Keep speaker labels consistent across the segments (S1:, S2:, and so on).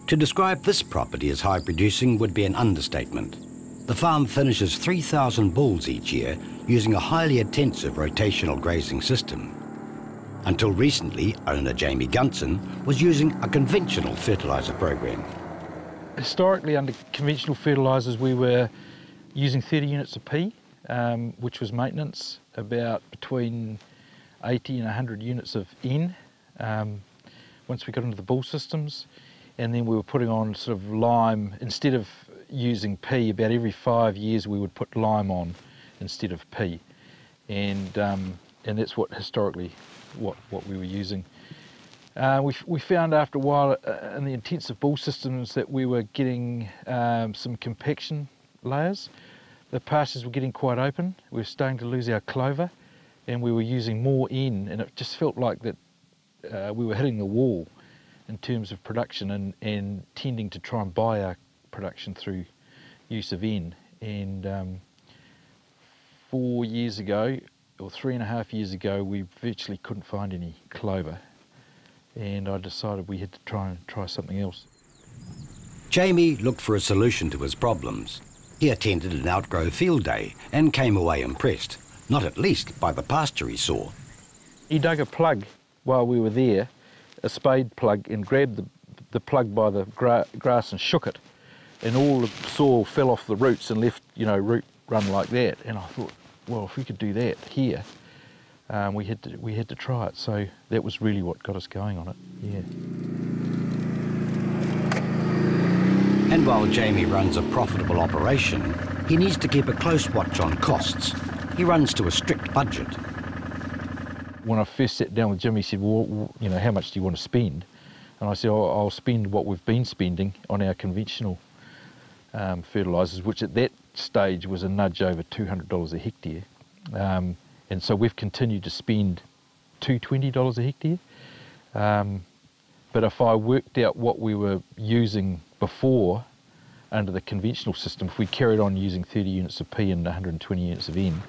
S1: To describe this property as high producing would be an understatement. The farm finishes 3,000 bulls each year using a highly intensive rotational grazing system. Until recently, owner Jamie Gunson was using a conventional fertiliser program.
S2: Historically, under conventional fertilisers, we were using 30 units of P, which was maintenance, about between 80 and 100 units of N once we got into the bull systems. And then we were putting on sort of lime. Instead of using P, about every 5 years we would put lime on instead of P. And that's what historically what we were using. We found after a while in the intensive bull systems that we were getting some compaction layers. The pastures were getting quite open. We were starting to lose our clover, and we were using more N, and it just felt like that we were hitting the wall in terms of production and tending to try and buy our production through use of N. And 4 years ago, or 3.5 years ago, we virtually couldn't find any clover, and I decided we had to try something else.
S1: Jamie looked for a solution to his problems. He attended an Outgro field day and came away impressed, not at least by the pasture he saw.
S2: He dug a plug while we were there, a spade plug, and grabbed the plug by the grass and shook it, and all the soil fell off the roots and left, root run like that. And I thought, well, if we could do that here, we had to try it. So that was really what got us going on it. Yeah.
S1: And while Jamie runs a profitable operation, he needs to keep a close watch on costs. He runs to a strict budget.
S2: When I first sat down with Jim, he said, well, how much do you want to spend? And I said, I'll spend what we've been spending on our conventional fertilisers, which at that stage was a nudge over $200 a hectare. And so we've continued to spend $220 a hectare. But if I worked out what we were using before under the conventional system, if we carried on using 30 units of P and 120 units of N,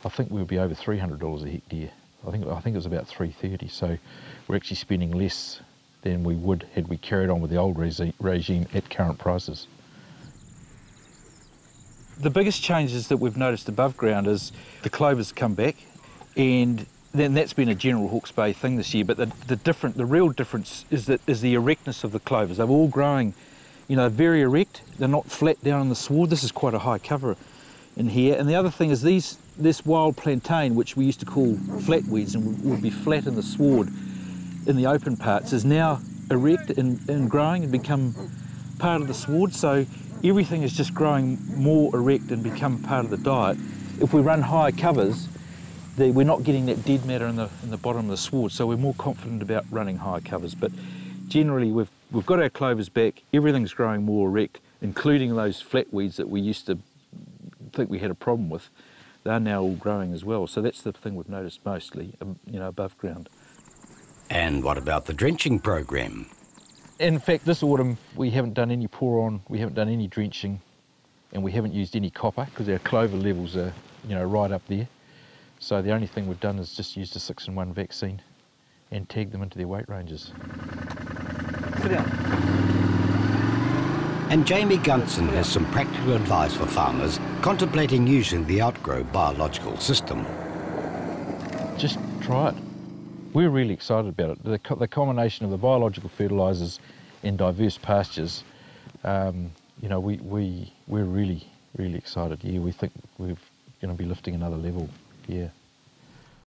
S2: I think we would be over $300 a hectare. I think it was about $330, so we're actually spending less than we would had we carried on with the old regime at current prices. The biggest changes that we've noticed above ground is the clovers come back, and then that's been a general Hawke's Bay thing this year, but the real difference is the erectness of the clovers. They're all growing, very erect. They're not flat down on the sward. This is quite a high cover in here. And the other thing is this wild plantain, which we used to call flatweeds and would be flat in the sward in the open parts, is now erect and growing and become part of the sward. So everything is just growing more erect and become part of the diet. If we run high covers, we're not getting that dead matter in the bottom of the sward, so we're more confident about running high covers. But generally, we've got our clovers back, everything's growing more erect, including those flatweeds that we used to think we had a problem with. They're now all growing as well, so that's the thing we've noticed mostly, above ground.
S1: And what about the drenching program?
S2: In fact, this autumn we haven't done any pour-on, we haven't done any drenching, and we haven't used any copper because our clover levels are, right up there. So the only thing we've done is just used a 6-in-1 vaccine and tagged them into their weight ranges. Sit down.
S1: And Jamie Gunson has some practical advice for farmers contemplating using the Outgro biological system.
S2: Just try it. We're really excited about it. The combination of the biological fertilisers and diverse pastures, we're really, really excited. Yeah, we think we're going to be lifting another level. Yeah.